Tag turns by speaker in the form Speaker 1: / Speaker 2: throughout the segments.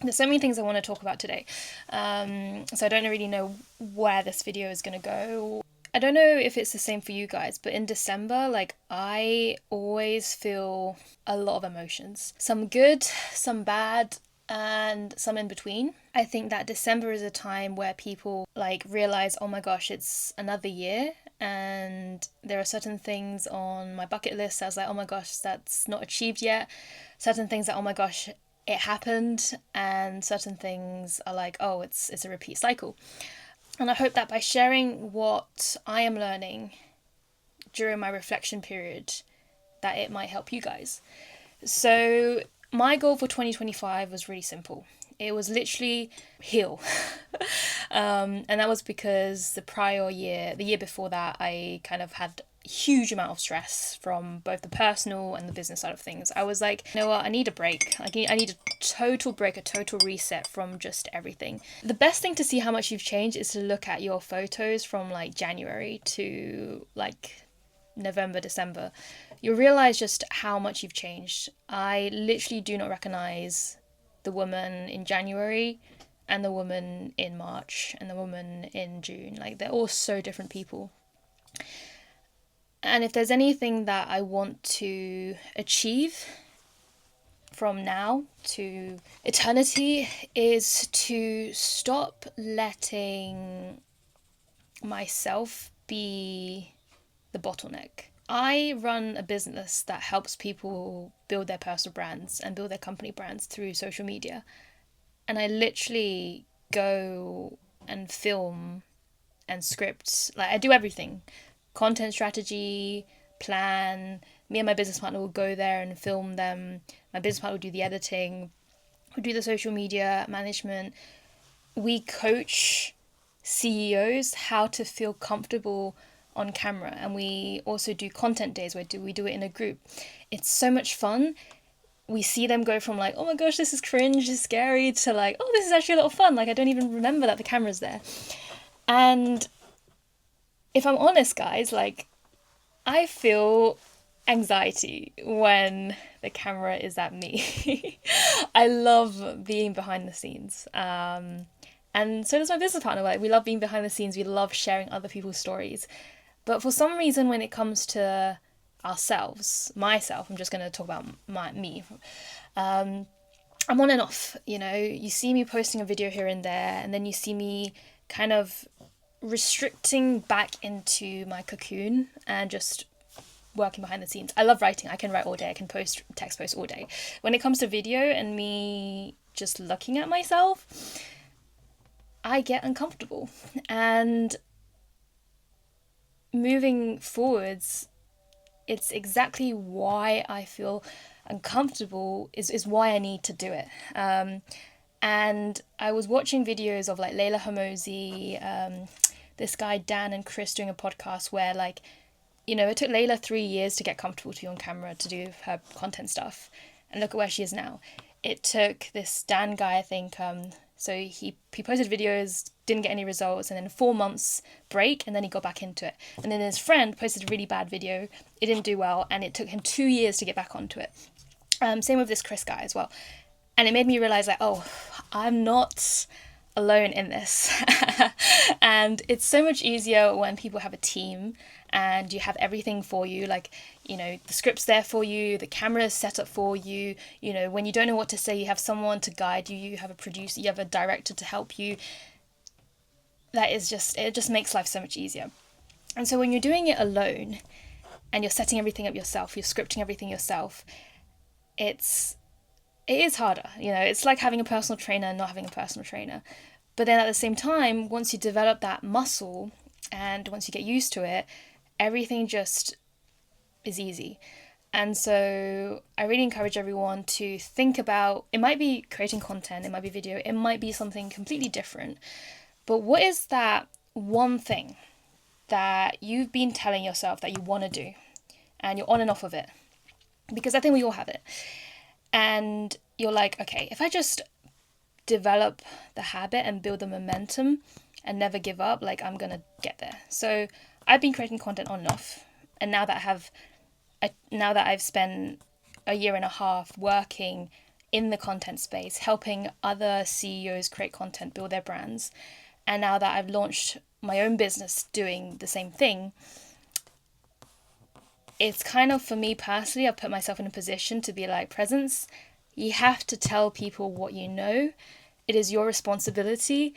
Speaker 1: There's so many things I want to talk about today. So I don't really know where this video is going to go. I don't know if it's the same for you guys, but in December, like, I always feel a lot of emotions. Some good, some bad, and some in between. I think that December is a time where people like realize, oh my gosh, it's another year, and there are certain things on my bucket list that's like, oh my gosh, that's not achieved yet. Certain things that, oh my gosh, it happened, and certain things are like, oh, it's a repeat cycle. And I hope that by sharing what I am learning during my reflection period, that it might help you guys. So my goal for 2025 was really simple. It was literally heal. And that was because the prior year, the year before that, I kind of had huge amount of stress from both the personal and the business side of things. I was like, you know what, I need a break. I need a total break, a total reset from just everything. The best thing to see how much you've changed is to look at your photos from like January to like November, December. You'll realize just how much you've changed. I literally do not recognize the woman in January and the woman in March and the woman in June. Like, they're all so different people. And if there's anything that I want to achieve from now to eternity, is to stop letting myself be the bottleneck. I run a business that helps people build their personal brands and build their company brands through social media. And I literally go and film and script. Like, I do everything: content strategy, plan. Me and my business partner will go there and film them. My business partner will do the editing, we'll do the social media management. We coach CEOs how to feel comfortable on camera, and we also do content days where we do it in a group. It's so much fun. We see them go from like, oh my gosh, this is cringe, this is scary, to like, oh, this is actually a lot of fun. Like, I don't even remember that the camera's there. And if I'm honest, guys, like, I feel anxiety when the camera is at me. I love being behind the scenes. And so does my business partner. Like, we love being behind the scenes. We love sharing other people's stories. But for some reason, when it comes to ourselves, myself, I'm just going to talk about me. I'm on and off. You see me posting a video here and there, and then you see me kind of restricting back into my cocoon and just working behind the scenes. I love writing. I can write all day. I can text post all day. When it comes to video and me just looking at myself, I get uncomfortable. And moving forwards, it's exactly why I feel uncomfortable, is why I need to do it. And I was watching videos of like Layla Hamosi, this guy Dan and Chris doing a podcast where, like, it took Layla 3 years to get comfortable to be on camera to do her content stuff, and look at where she is now. It took this Dan guy, I think, so he posted videos, didn't get any results, and then 4 months break, and then he got back into it. And then his friend posted a really bad video, it didn't do well, and it took him 2 years to get back onto it. Same with this Chris guy as well. And it made me realize, like, oh, I'm not alone in this. And it's so much easier when people have a team and you have everything for you, like, the script's there for you, the camera is set up for you, when you don't know what to say, you have someone to guide you, you have a producer, you have a director to help you. It just makes life so much easier. And so when you're doing it alone and you're setting everything up yourself, you're scripting everything yourself, it is harder. It's like having a personal trainer and not having a personal trainer. But then at the same time, once you develop that muscle and once you get used to it, everything just is easy. And so I really encourage everyone to think about, it might be creating content, it might be video, it might be something completely different. But what is that one thing that you've been telling yourself that you want to do and you're on and off of it? Because I think we all have it. And you're like, okay, if I just develop the habit and build the momentum and never give up, like, I'm gonna get there. So I've been creating content on and off, and now that I've spent a year and a half working in the content space, helping other CEOs create content, build their brands. And now that I've launched my own business doing the same thing, it's kind of, for me personally, I've put myself in a position to be like, Presence, you have to tell people what you know. It is your responsibility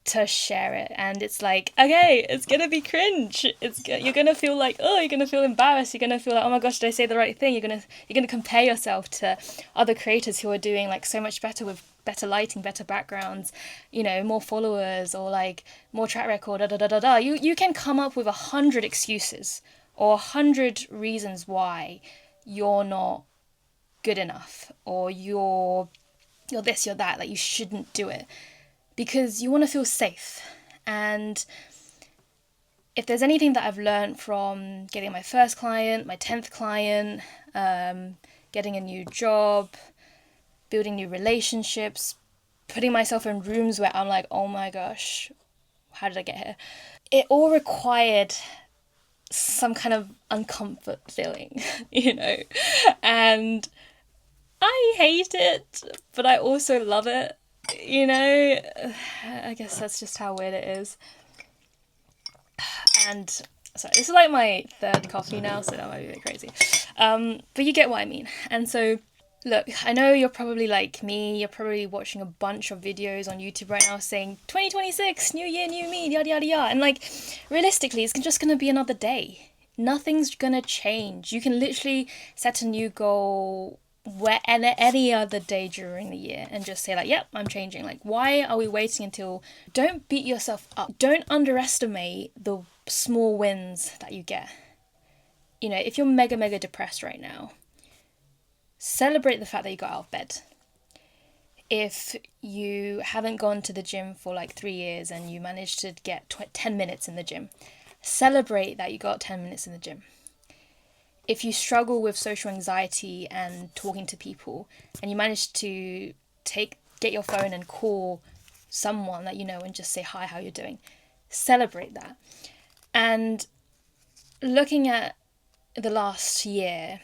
Speaker 1: to share it. And it's like, okay, it's gonna be cringe. You're gonna feel like, oh, you're gonna feel embarrassed. You're gonna feel like, oh my gosh, did I say the right thing? You're gonna compare yourself to other creators who are doing like so much better with better lighting, better backgrounds, more followers, or like more track record, da da da da da. You can come up with 100 excuses or 100 reasons why you're not good enough, or you're this, you're that, like you shouldn't do it, because you want to feel safe. And if there's anything that I've learned from getting my first client, my 10th client, getting a new job, building new relationships, putting myself in rooms where I'm like, oh my gosh, how did I get here? It all required some kind of uncomfort feeling, and I hate it, but I also love it, I guess that's just how weird it is. And sorry, this is like my third coffee now, so that might be a bit crazy. But you get what I mean. And so, look, I know you're probably like me, you're probably watching a bunch of videos on YouTube right now saying 2026, new year, new me, yada yada yada. And like, realistically, it's just gonna be another day. Nothing's gonna change. You can literally set a new goal any other day during the year and just say like, yep, I'm changing. Like, why are we waiting until... Don't beat yourself up. Don't underestimate the small wins that you get. If you're mega depressed right now, celebrate the fact that you got out of bed. If you haven't gone to the gym for like 3 years and you managed to get 10 minutes in the gym, celebrate that you got 10 minutes in the gym. If you struggle with social anxiety and talking to people, and you manage to get your phone and call someone that you know and just say, hi, how you're doing, celebrate that. And looking at the last year,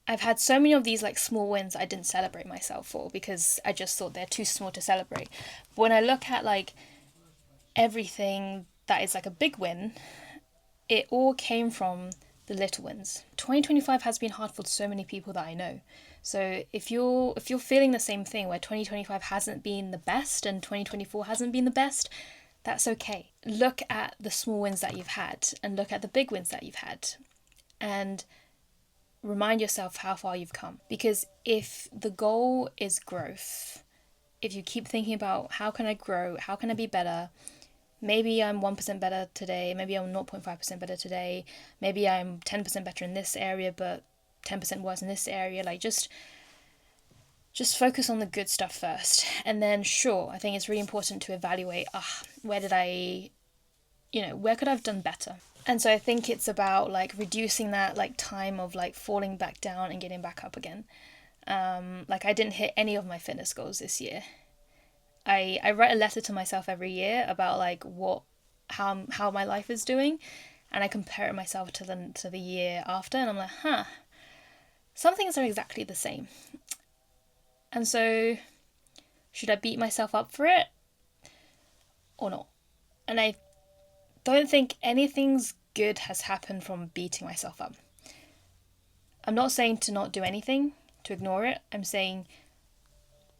Speaker 1: I've had so many of these like small wins I didn't celebrate myself for, because I just thought they're too small to celebrate. But when I look at like everything that is like a big win, it all came from the little wins. 2025 has been hard for so many people that I know. So if you're feeling the same thing, where 2025 hasn't been the best and 2024 hasn't been the best, that's okay. Look at the small wins that you've had and look at the big wins that you've had, and remind yourself how far you've come. Because if the goal is growth, if you keep thinking about how can I grow, how can I be better, maybe I'm 1% better today, maybe I'm 0.5% better today, maybe I'm 10% better in this area but 10% worse in this area, like just focus on the good stuff first. And then sure, I think it's really important to evaluate, where could I have done better? And so I think it's about like reducing that like time of like falling back down and getting back up again. Like I didn't hit any of my fitness goals this year. I write a letter to myself every year about like how my life is doing, and I compare it myself to the year after, and I'm like, some things are exactly the same. And so should I beat myself up for it or not? And I don't think anything's good has happened from beating myself up. I'm not saying to not do anything, to ignore it. I'm saying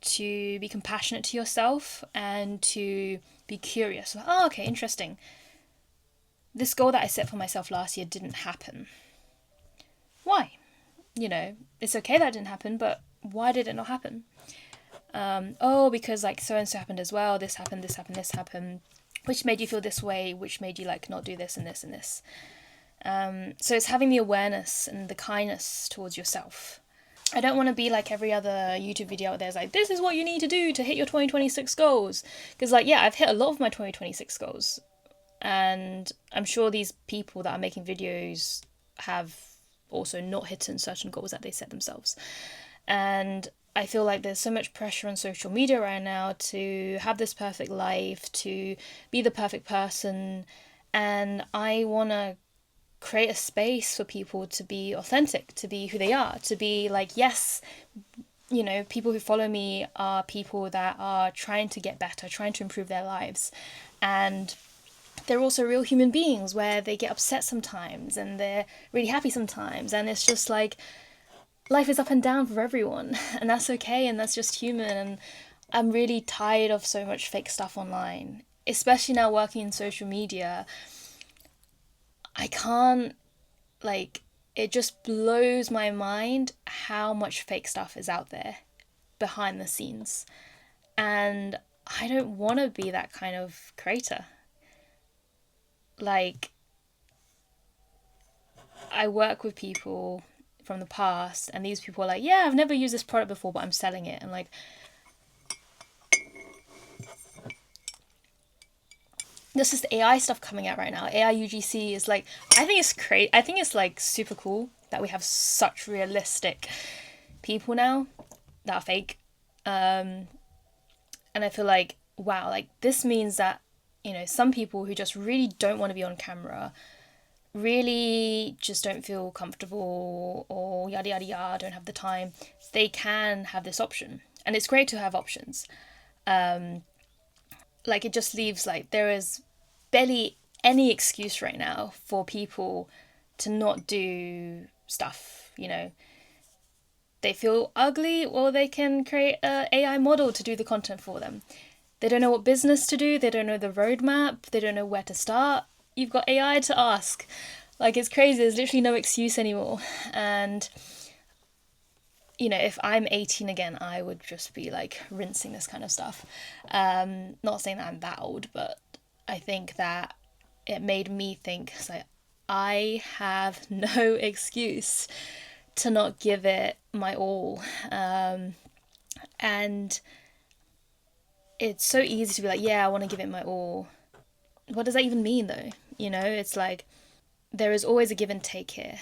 Speaker 1: to be compassionate to yourself and to be curious. Oh, okay, interesting. This goal that I set for myself last year didn't happen. Why? It's okay that it didn't happen, but why did it not happen? Because like so-and-so happened as well. This happened, this happened, this happened. Which made you feel this way, which made you like not do this and this and this. So it's having the awareness and the kindness towards yourself. I don't want to be like every other YouTube video out there. It's like, this is what you need to do to hit your 2026 goals. Because like, yeah, I've hit a lot of my 2026 goals. And I'm sure these people that are making videos have also not hit certain goals that they set themselves. And I feel like there's so much pressure on social media right now to have this perfect life, to be the perfect person. And I want to create a space for people to be authentic, to be who they are, to be like, yes, you know, people who follow me are people that are trying to get better, trying to improve their lives. And they're also real human beings where they get upset sometimes and they're really happy sometimes. And it's just like, life is up and down for everyone. And that's okay. And that's just human. And I'm really tired of so much fake stuff online, especially now working in social media. I can't, like, it just blows my mind how much fake stuff is out there behind the scenes. And I don't want to be that kind of creator. Like, I work with people from the past, and these people are like, yeah, I've never used this product before, but I'm selling it. And like, this is the AI stuff coming out right now. AI UGC is like, I think it's great. I think it's like super cool that we have such realistic people now that are fake. And I feel like, wow, like this means that, you know, some people who just really don't want to be on camera, really just don't feel comfortable or yada yada yada, don't have the time, they can have this option. And it's great to have options. Like, it just leaves, like, there is barely any excuse right now for people to not do stuff, you know. They feel ugly, or they can create a AI model to do the content for them. They don't know what business to do, they don't know the roadmap, they don't know where to start. You've got AI to ask. Like, it's crazy, there's literally no excuse anymore. And, you know, if I'm 18 again, I would just be like rinsing this kind of stuff. Not saying that I'm that old, but I think that it made me think, it's like, I have no excuse to not give it my all. And it's so easy to be like, yeah, I want to give it my all. What does that even mean though? You know, it's like, there is always a give and take here.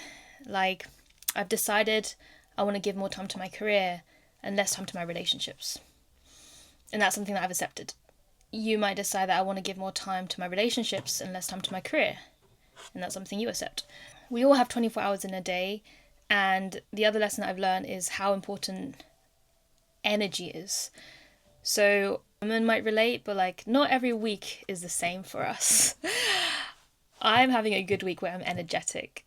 Speaker 1: Like, I've decided I want to give more time to my career and less time to my relationships. And that's something that I've accepted. You might decide that I want to give more time to my relationships and less time to my career. And that's something you accept. We all have 24 hours in a day. And the other lesson that I've learned is how important energy is. So women might relate, but like, not every week is the same for us. I'm having a good week where I'm energetic.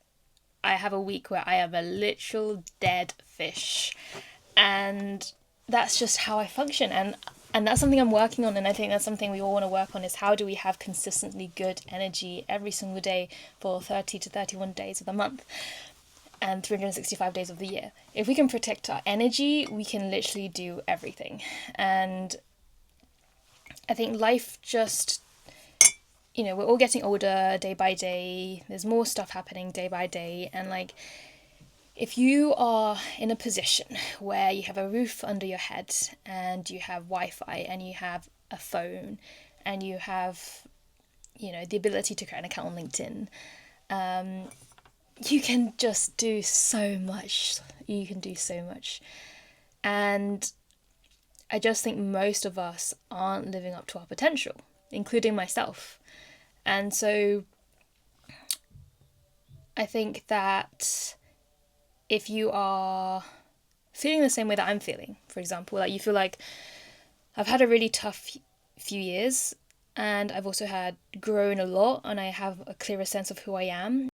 Speaker 1: I have a week where I am a literal dead fish. And that's just how I function. And that's something I'm working on, and I think that's something we all want to work on, is how do we have consistently good energy every single day for 30 to 31 days of the month and 365 days of the year. If we can protect our energy, we can literally do everything. And I think life just, you know, we're all getting older day by day. There's more stuff happening day by day. And like, if you are in a position where you have a roof under your head and you have Wi-Fi and you have a phone and you have, you know, the ability to create an account on LinkedIn, you can just do so much. You can do so much. And I just think most of us aren't living up to our potential, including myself. And so I think that if you are feeling the same way that I'm feeling, for example, like you feel like, I've had a really tough few years and I've also had grown a lot and I have a clearer sense of who I am,